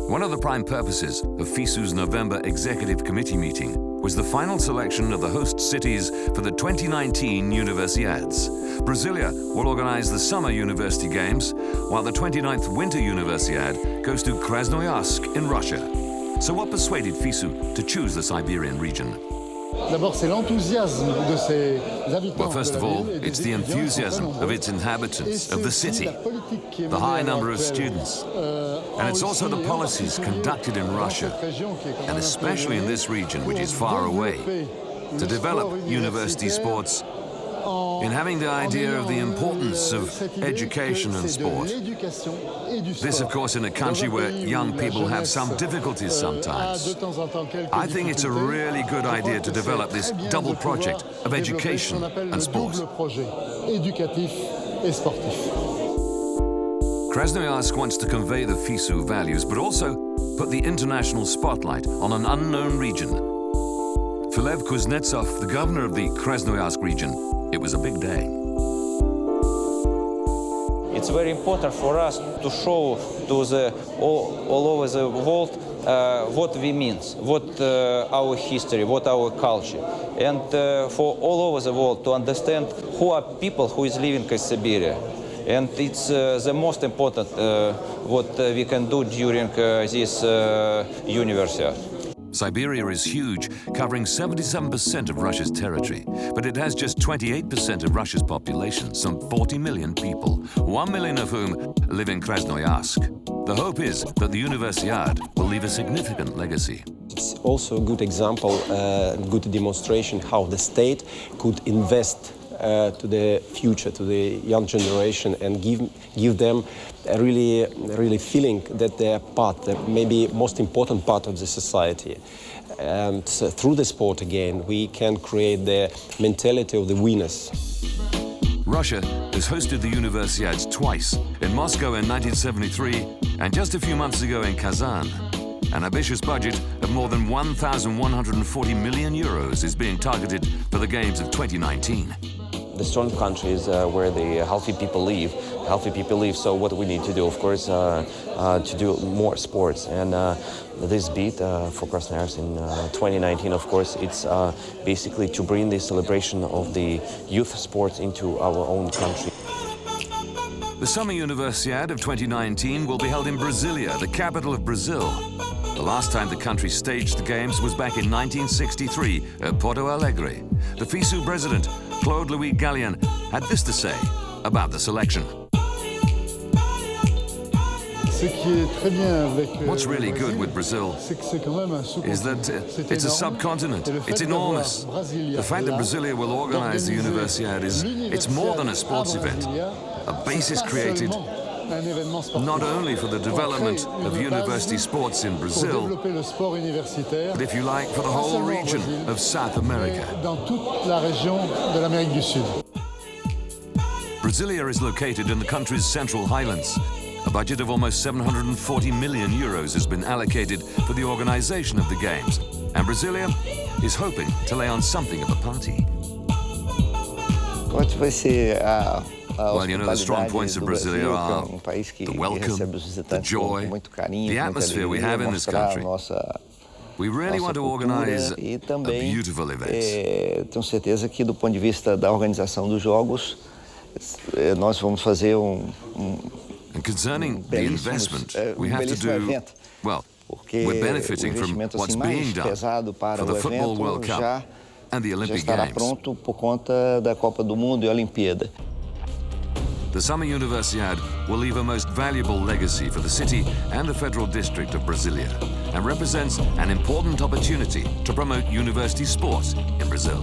One of the prime purposes of FISU's November Executive Committee meeting was the final selection of the host cities for the 2019 Universiades. Brasilia will organize the Summer University Games, while the 29th Winter Universiade goes to Krasnoyarsk in Russia. So what persuaded FISU to choose the Siberian region? Well, first of all, it's the enthusiasm of its inhabitants, of the city, the high number of students. And it's also the policies conducted in Russia, and especially in this region, which is far away, to develop university sports, in having the idea of the importance of education and sport. This, of course, in a country where young people have some difficulties sometimes. I think it's a really good idea to develop this double project of education and sport. Krasnoyarsk wants to convey the FISU values, but also put the international spotlight on an unknown region. For Lev Kuznetsov, the governor of the Krasnoyarsk region, it was a big day. It's very important for us to show to all over the world what we mean, what our history, what our culture, and for all over the world to understand who are people who is living in Siberia. And it's the most important what we can do during this university. Siberia is huge, covering 77% of Russia's territory, but it has just 28% of Russia's population, some 40 million people, 1 million of whom live in Krasnoyarsk. The hope is that the Universiade will leave a significant legacy. It's also a good example, good demonstration how the state could invest to the future, to the young generation, and give them a really feeling that they are part, that maybe most important part of the society. And through the sport again, we can create the mentality of the winners. Russia has hosted the Universiades twice, in Moscow in 1973 and just a few months ago in Kazan. An ambitious budget of more than 1,140 million euros is being targeted for the Games of 2019. The strong countries where the healthy people live. So what we need to do, of course, to do more sports. And this beat for Krasnoyarsk in 2019, of course, it's basically to bring the celebration of the youth sports into our own country. The Summer Universiade of 2019 will be held in Brasilia, the capital of Brazil. The last time the country staged the Games was back in 1963 at Porto Alegre. The FISU president, Claude Louis Gallian, had this to say about the selection. What's really good with Brazil is that it's a subcontinent. It's enormous. The fact that Brasilia will organize the Universiade it's more than a sports event. A base is created not only for the development of university sports in Brazil, but if you like, for the whole region of South America. Brasilia is located in the country's central highlands. A budget of almost 740 million euros has been allocated for the organization of the Games, and Brasilia is hoping to lay on something of a party. Well, you know, the strong points of Brasilia are the welcome, the joy, the atmosphere we have in this country. We really want to organize a beautiful event. Tenho certeza que do ponto de vista da organização dos jogos, nós vamos fazer And concerning the investment, we have to do, well, we're benefiting from what's being done for the Football World Cup and the Olympic Games. Pronto por conta da Copa do Mundo e Olimpíada. The Summer Universiade will leave a most valuable legacy for the city and the Federal District of Brasilia, and represents an important opportunity to promote university sports in Brazil.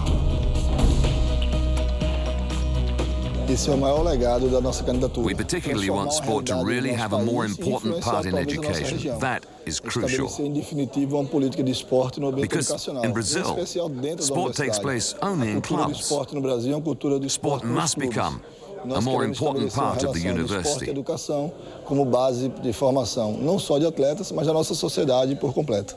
We particularly want sport to really have a more important part in education. That is crucial. Because in Brazil, sport takes place only in clubs. Sport must become a more important part of the university. Como base de formação, não só de atletas, mas da nossa sociedade por completo.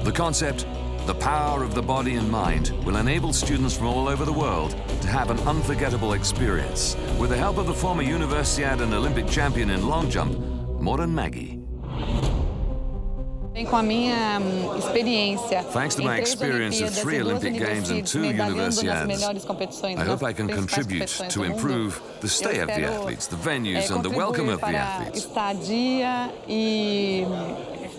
The concept, the power of the body and mind, will enable students from all over the world to have an unforgettable experience. With the help of the former Universiade and Olympic champion in long jump, Moran Maggie. Thanks to my experience of 3 Olympic Games and 2 Universiades, I hope I can contribute to improve the stay of the athletes, the venues and the welcome of the athletes.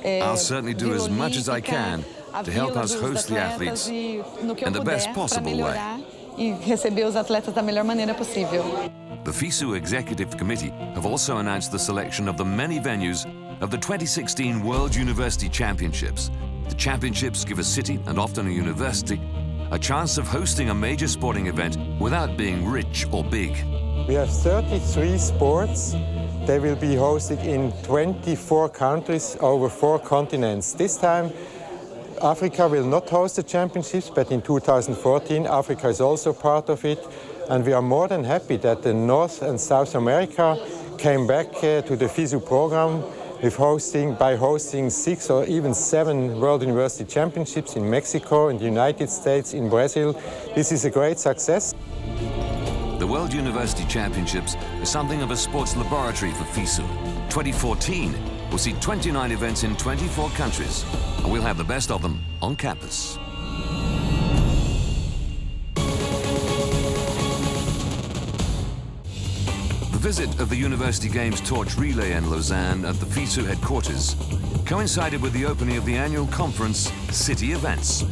I'll certainly do as much as I can to help us host the athletes in the best possible way. The FISU Executive Committee have also announced the selection of the many venues of the 2016 World University Championships. The championships give a city, and often a university, a chance of hosting a major sporting event without being rich or big. We have 33 sports. They will be hosted in 24 countries over 4 continents. This time, Africa will not host the championships, but in 2014, Africa is also part of it. And we are more than happy that the North and South America came back to the FISU program by hosting 6 or even 7 World University Championships in Mexico, in the United States, in Brazil. This is a great success. The World University Championships is something of a sports laboratory for FISU. 2014 will see 29 events in 24 countries, and we'll have the best of them on campus. The visit of the University Games torch relay in Lausanne at the FISU headquarters coincided with the opening of the annual conference City Events.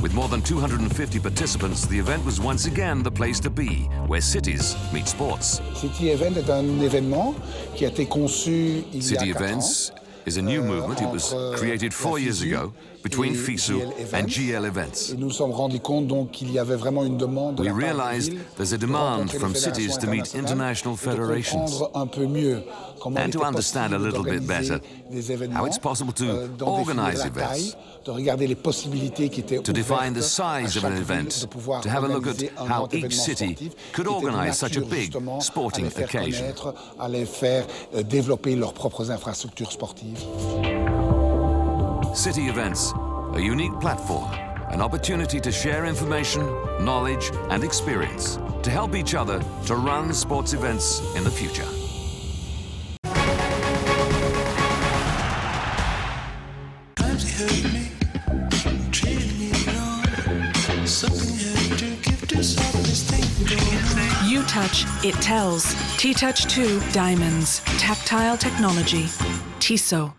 With more than 250 participants, the event was once again the place to be, where cities meet sports. City Event est un événement qui a été conçu il y a 4 ans. City Events is a new movement. It was created 4 years ago between FISU and GL Events. We realized there's a demand from cities to meet international federations and to understand a little bit better how it's possible to organize events, to define the size of an event, to have a look at how each city could organize such a big sporting occasion. City events, a unique platform, an opportunity to share information, knowledge and experience to help each other to run sports events in the future. You touch, it tells. T-Touch 2 Diamonds. Tactile technology. TISO.